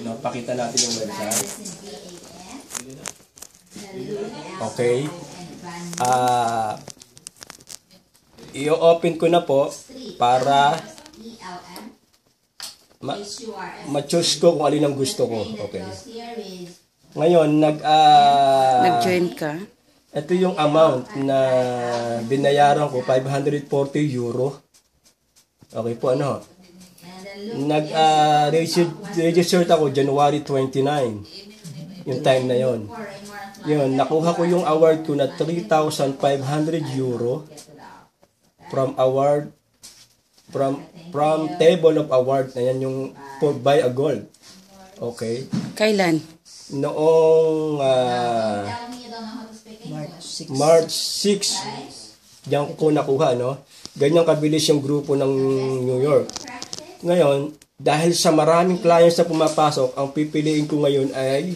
No, pakita natin yung website. Okay. I-open ko na po para ma-choose ko kung alin ang gusto ko. Okay. Ngayon, nag-join ka? Ito yung amount na binayaran ko, 540 euro. Okay po, ano? Nag-registered ako January 29. Yung time na yon. Yun, nakuha ko yung award ko na 3,500 euro from table of award. Ayan yung for buy a gold. Okay. Kailan? Noong March 6. Diyan ko nakuha, no? Ganyan kabilis yung grupo ng New York. Ngayon, dahil sa maraming clients na pumapasok, ang pipiliin ko ngayon ay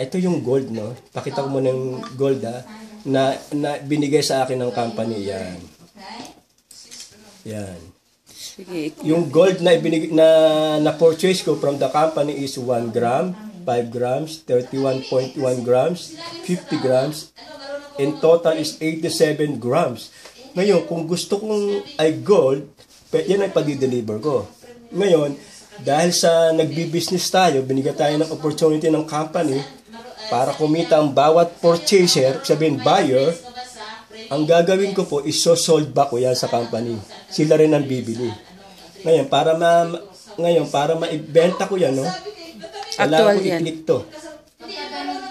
ito yung gold, no? Pakita ko muna yung gold, na binigay sa akin ng company. Yan. Yan. Sige. Yung gold na na-purchase ko from the company is 1 gram, 5 grams, 31.1 grams, 50 grams. In total is 87 grams. Ngayon, kung gusto kong ay gold, yan ay padi-deliver ko. Ngayon, dahil sa nagbi-business tayo, binigyan tayo ng opportunity ng company para kumita ang bawat purchaser, sabihin buyer, ang gagawin ko po is sold back ko yan sa company. Sila rin ang bibili. Ngayon, para maibenta ko yan, no? Kailangan ko i-click to.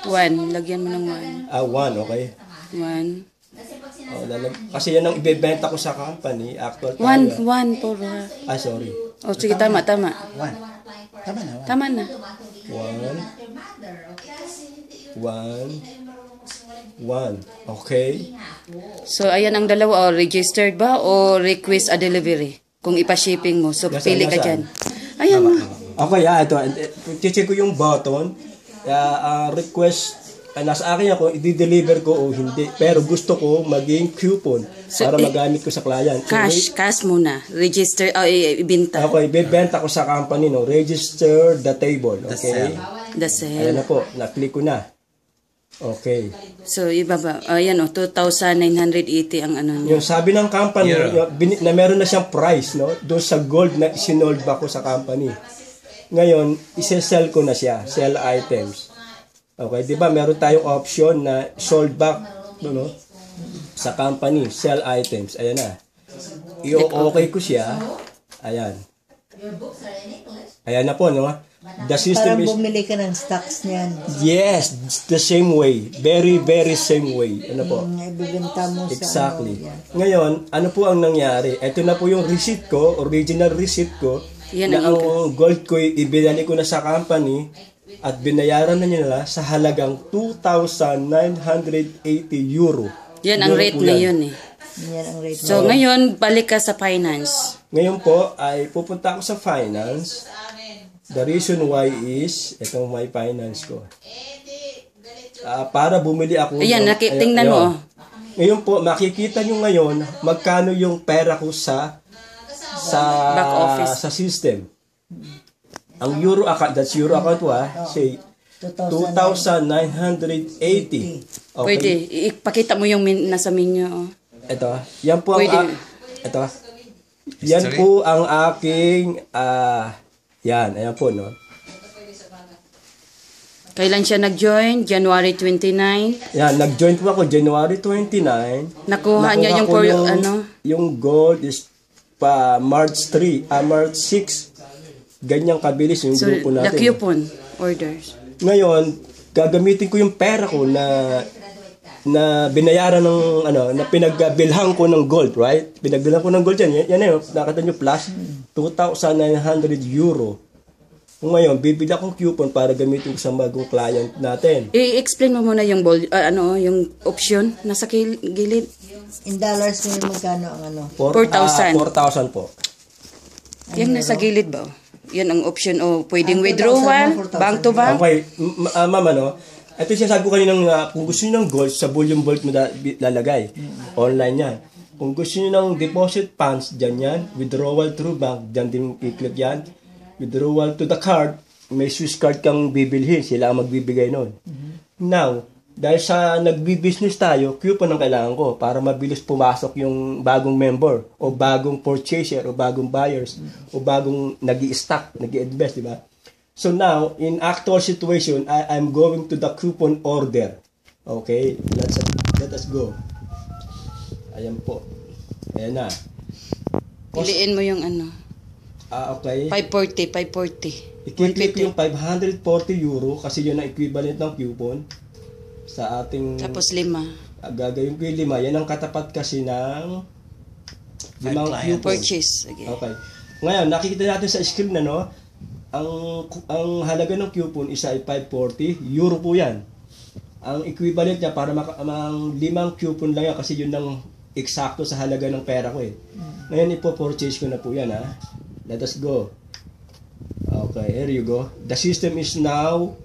1. Lagyan mo ng 1. 1, okay. 1. Kasi yan ang ibebenta ko sa company. Actual 1 po. sorry. Oh, sige, tama. 1. Tama na. 1. Okay. So, ayan ang dalawa. Registered ba o request a delivery? Kung ipa-shipping mo. So, pili ka dyan. Ayan na. Okay, ito. Check ko yung button. Request. Nasa akin ako, i-deliver ko o hindi. Pero gusto ko maging coupon para magamit ko sa client. So, cash muna. Register, ibenta. Okay, bibenta ko sa company, no? Register the table. Okay? The sale. Ayan na po. Na-click ko na. Okay. So, ibaba. Ayan 2,980 ang ano niya. Yung sabi ng company, na meron na siyang price, no? Doon sa gold na isinold ba ko sa company. Ngayon, isi-sell ko na siya. Sell items. Okay, di ba meron tayong option na sold back, no? Sa company, sell items. Ayan na. I-okay ko siya. Ayan. Ayan na po, no? The system Parang bumili ka ng stocks niyan. Yes, the same way. Very, very same way. Ano po? Ibibenta mo exactly. sa Ngayon, ano po ang nangyari? Ito na po yung receipt ko, original receipt ko, yan na ang gold ko, ibinali ko na sa company, at binayaran na nila sa halagang 2,980 euro. Yan ang rate ngayon eh. Yan ang rate. So ngayon, balik ka sa finance. Ngayon po, ay pupunta ako sa finance. The reason why is, itong my finance ko. Para bumili ako. Ayan, tingnan mo. Ngayon po, makikita nyo ngayon, magkano yung pera ko sa back office. Sa system. Ang euro account, that's euro account say 2,980. Okay. Pwede, ipakita mo yung nasa menu. Ito, yan po ang ito. Yan po ang aking ayan po, no. Kailan siya nag-join? January 29. Yan, nag-join po ako January 29. Nakuha niya yung yung gold is March 3, March 6. Ganyang kabilis yung grupo natin. The coupon orders. Ngayon, gagamitin ko yung pera ko na binayaran ng na pinagbilhan ko ng gold, right? Pinagbilhan ko ng gold yan. Yan na yun. Nakita nyo plus 2,900 euro. Ngayon, bibili akong coupon para gamitin ko sa bagong client natin. I-explain mo muna yung yung option nasa gilid. In dollars ngayon magkano ang 4,000 po. Yung nasa gilid ba? Yan ang option pwedeng withdrawal, bank to bank. Okay, ma'am, ito yung sinasabi ko kaninang kung gusto nyo ng gold, sa bullion vault mo lalagay. Online yan. Kung gusto nyo ng deposit funds, dyan yan. Withdrawal through bank, dyan din i-click yan. withdrawal to the card, may Swiss card kang bibilhin, sila ang magbibigay nun. Now, dahil sa nagbi-business tayo, coupon ang kailangan ko para mabilis pumasok yung bagong member o bagong purchaser o bagong buyers o bagong nag-i-stock, nag-i-invest, di ba? So now, in actual situation, I'm going to the coupon order. Okay, let us go. Ayan po. Ayan na. Piliin mo yung ano. Okay. 540. I-click yung 540 euro kasi yun ang equivalent ng coupon sa ating... Tapos 5. Gagawin ko yung 5. Yan ang katapat kasi ng 5 coupon. Purchase. Okay. Okay. Ngayon, nakikita natin sa screen na no, ang halaga ng coupon isa ay 540 euro po yan. Ang equivalent niya para ang 5 coupon lang yan kasi yun ang eksakto sa halaga ng pera ko eh. Ngayon ipo-purchase ko na po yan ha. Let us go. Okay, here you go. The system is now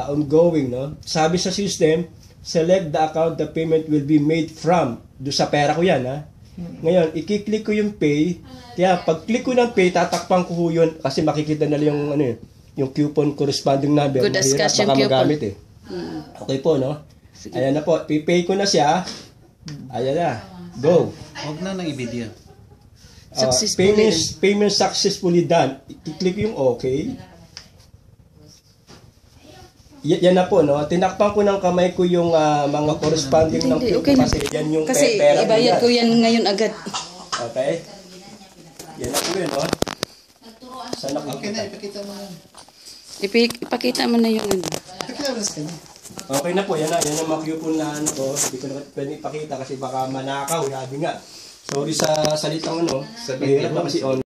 ongoing, no? Sabi sa system, select the account the payment will be made from. Do sa pera ko yan, ha? Ngayon, i-click ko yung pay. Kaya pag click ko ng pay, tatakpan ko yun kasi makikita na yung yung coupon corresponding number. Good as Mahirap, cash yung baka coupon. magamit eh. Okay po, no? Ayan na po. Pay ko na siya. Ayan na. Go. Huwag na nang i-video. Payment successfully done. I-click yung okay. Yan na po, no? Tinakpan ko ng kamay ko yung mga corresponding ng Hindi, coupon okay lang. kasi yan yung Kasi pera ibayad ko yan ngayon agad. Okay? Yan na po yun, no? Saan ako? Okay na, ipakita mo na. Ipakita mo na yung ano. Ipakita mo na sa kanya. Okay na po, yan na. Yan ang mga coupon na ano ko. Hindi ko na pwede ipakita kasi baka manakaw. Sabi nga. Sorry sa salitang ano. Mahirap na kasi